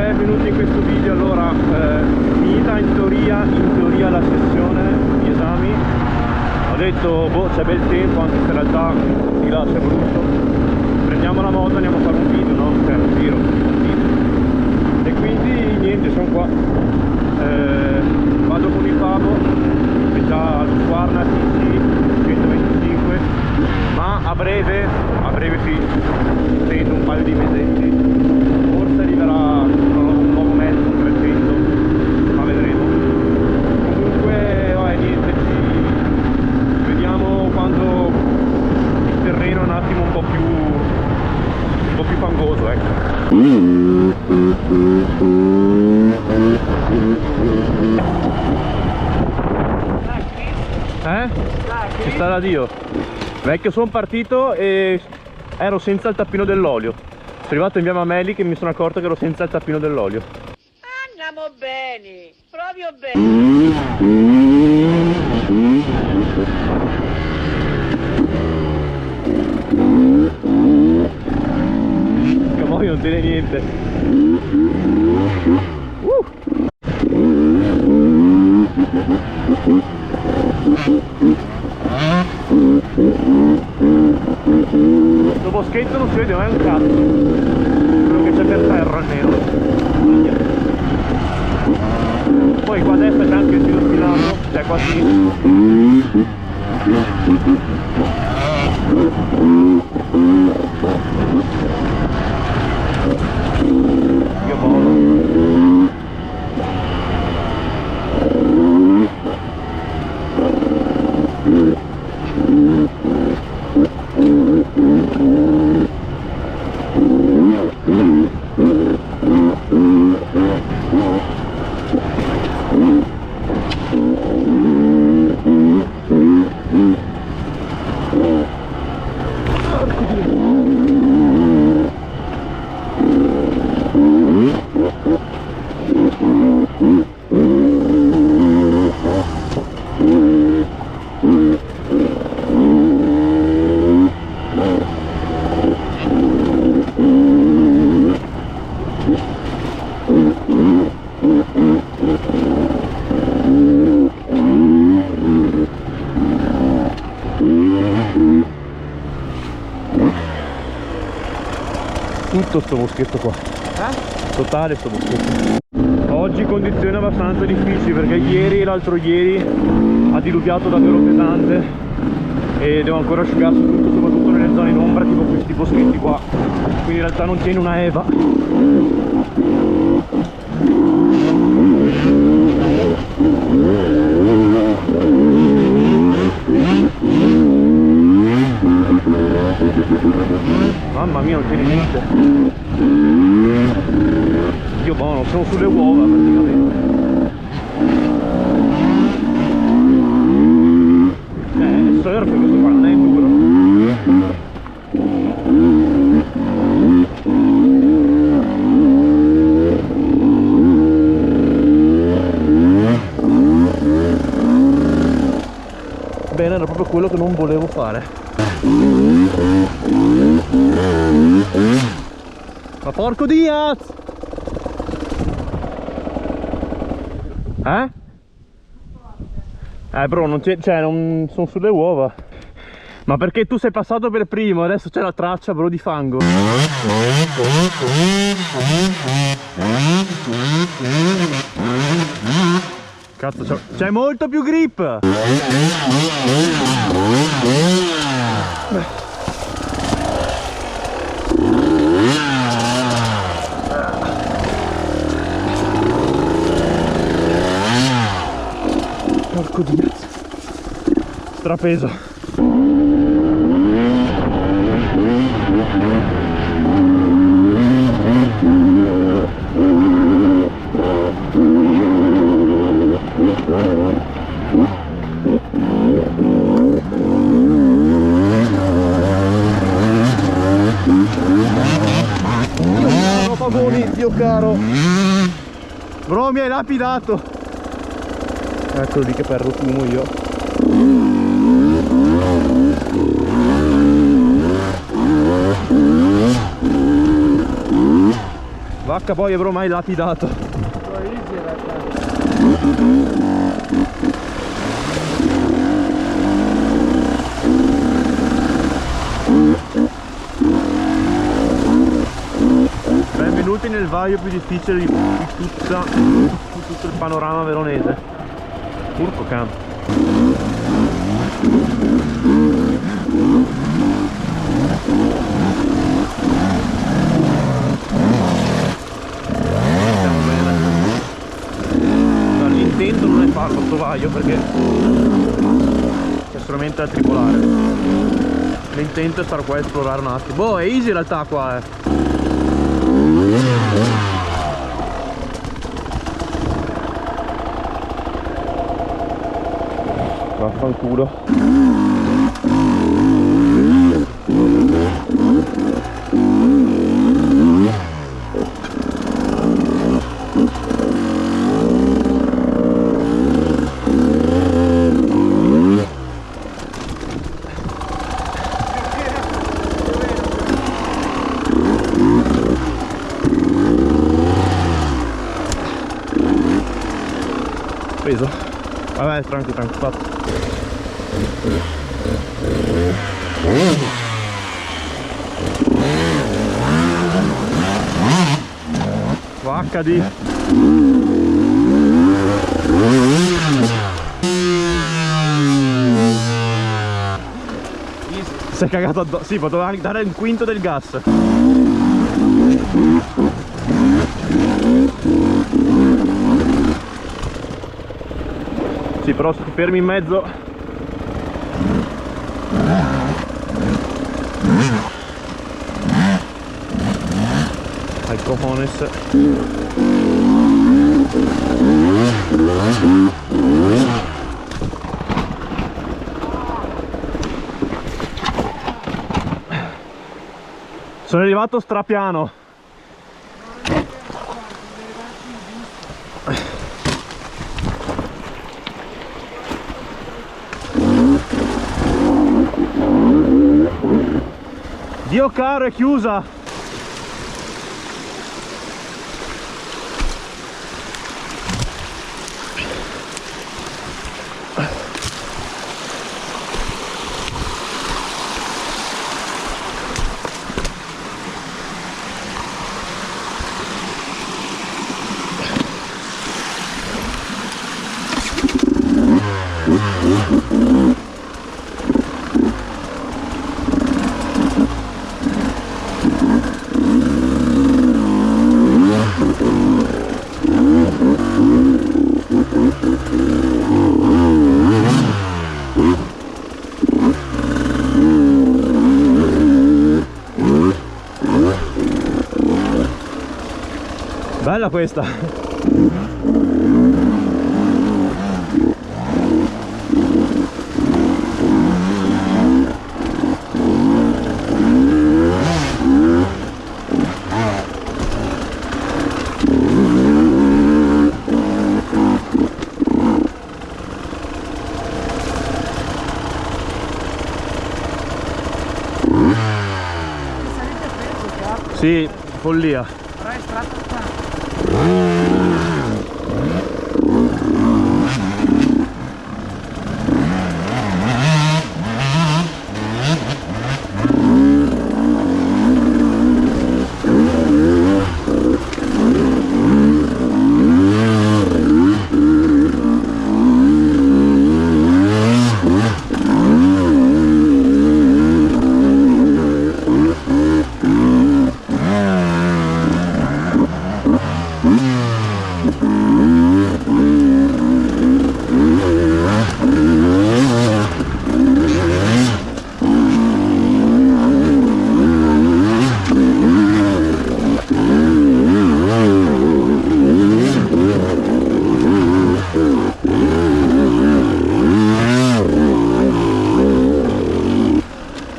benvenuti in questo video. Allora, finita in teoria la sessione di esami, ho detto boh, c'è bel tempo, anche se in realtà si lascia brutto, prendiamo la moto e andiamo a fare un video, no? Cioè un giro, un video. E quindi niente, sono qua, vado con il Pavo, che già allo Squarna TC 125, ma a breve sì, sento un paio di mesetti, forse arriverà un nuovo mezzo, un 300, ma vedremo. Comunque vabbè, niente, ci vediamo quando il terreno è un attimo un po' più fangoso, ecco. Ci sta da Dio. Vecchio, sono partito e ero senza il tappino dell'olio. Sono arrivato in via Mameli che mi sono accorto che ero senza il tappino dell'olio. Andiamo bene, proprio bene. Che poi non tiene niente. Questo boschetto non si vede mai un cazzo, quello che c'è per terra almeno. Poi qua a destra c'è anche il filo spinato, cioè qua a sinistra. Io buono. Tutto sto boschetto qua, totale sto boschetto. Oggi condizioni abbastanza difficili perché ieri e l'altro ieri ha diluviato davvero pesante e devo ancora asciugarsi tutto, soprattutto nelle zone in ombra, tipo questi boschetti qua, quindi in realtà non tiene una Eva. Mamma mia, non tiene niente. Dio buono, sono sulle uova praticamente. È surf questo qua, non è duro. Bene, era proprio quello che non volevo fare. Ma porco Diaz! Bro, non c'è, cioè non sono sulle uova. Ma perché tu sei passato per primo, adesso c'è la traccia, bro, di fango. Cazzo, c'è molto più grip! Porco Dio, strapeso. Dio caro, bro, mi hai lapidato. Eccolo lì che perro fumo io. Vacca poi avrò mai lapidato. Benvenuti nel vaio più difficile di tutto il panorama veronese. Urco can. L'intento non è farlo sto vaio perché è solamente a tribolare. L'intento è stare qua a esplorare un attimo. Boh, è easy in realtà qua, Vaffanculo. Preso? Vabbè, tranquillo, fatto. Vacca di... Si è cagato addosso. Sì, poteva anche dare un quinto del gas. Sì, però se ti fermi in mezzo ai cojones. Sono arrivato strapiano. Dio caro, è chiusa. Bella questa. Sì, follia. Però è estratto qua.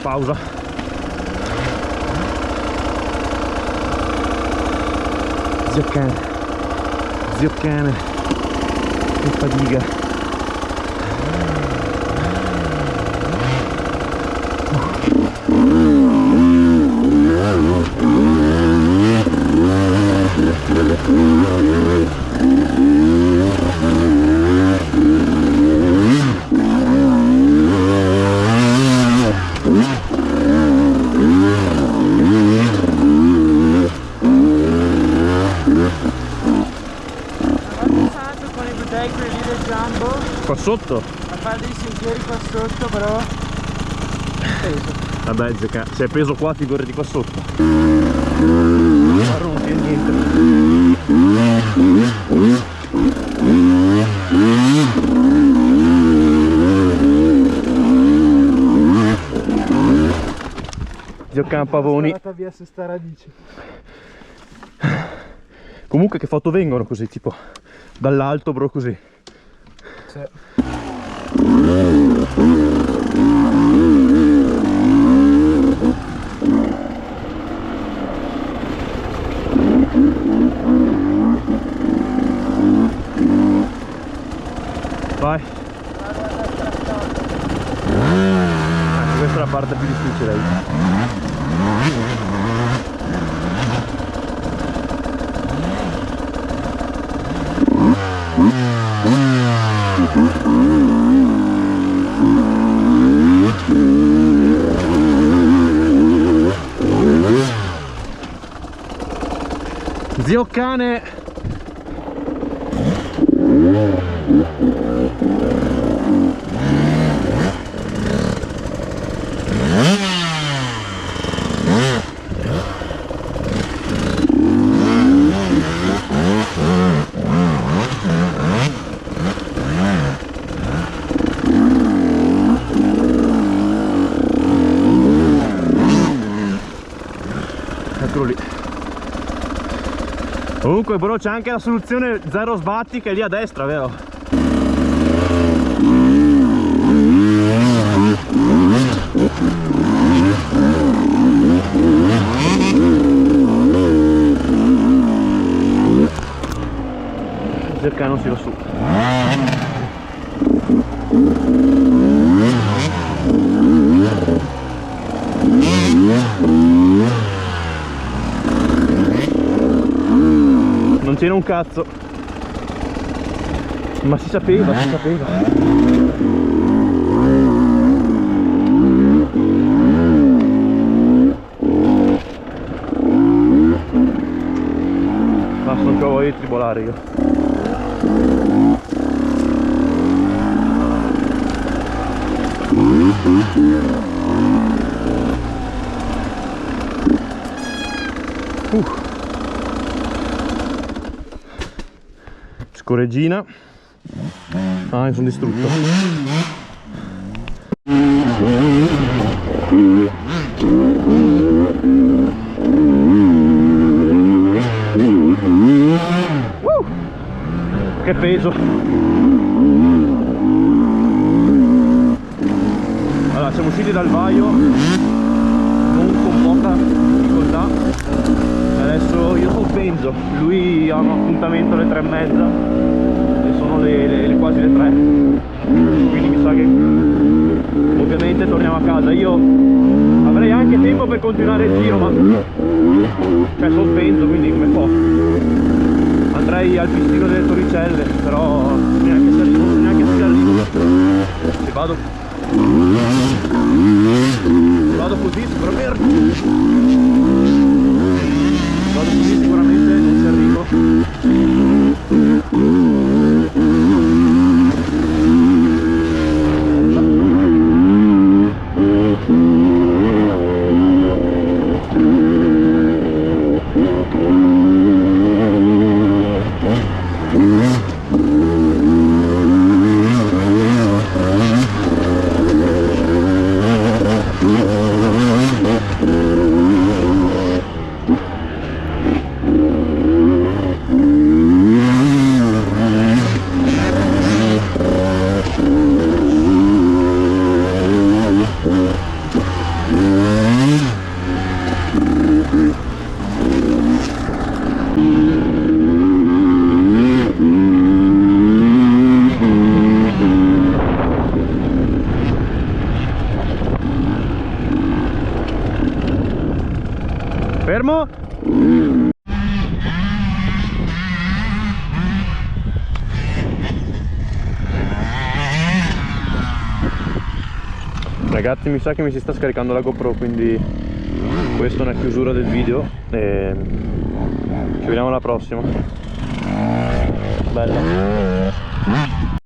Pausa. Zio cane. Zio cane. Che fatica. Qua sotto? A fare dei sentieri qua sotto, però peso. Vabbè, se è peso qua, figurati qua sotto. Guarda, non c'è niente. Giocano pavoni. È via su sta radice. Comunque che foto vengono così, tipo dall'alto, bro, così. Sì. Vai. Questa è la parte più difficile. Zio cane. Eccolo lì. Comunque bro, c'è anche la soluzione zero sbatti che è lì a destra, vero? Cerca non si va su. Non c'era un cazzo. Ma si sapeva, si sapeva. Ma non c'ho voglia di tribolare io. Scorreggina. Ah, mi sono distrutto. Che peso. Allora, siamo usciti dal vaio non con poca difficoltà. Adesso io sospenso, lui ha un appuntamento alle 3:30 e sono quasi le 3, quindi mi sa che ovviamente torniamo a casa. Io avrei anche tempo per continuare il giro, ma cioè sospenso, quindi come posso. Andrei al pistino delle Torricelle, però neanche se arrivo. Se vado così sicuramente non ci arrivo. Fermo. Ragazzi, mi sa che mi si sta scaricando la GoPro, quindi questa è una chiusura del video e ci vediamo alla prossima. Bella.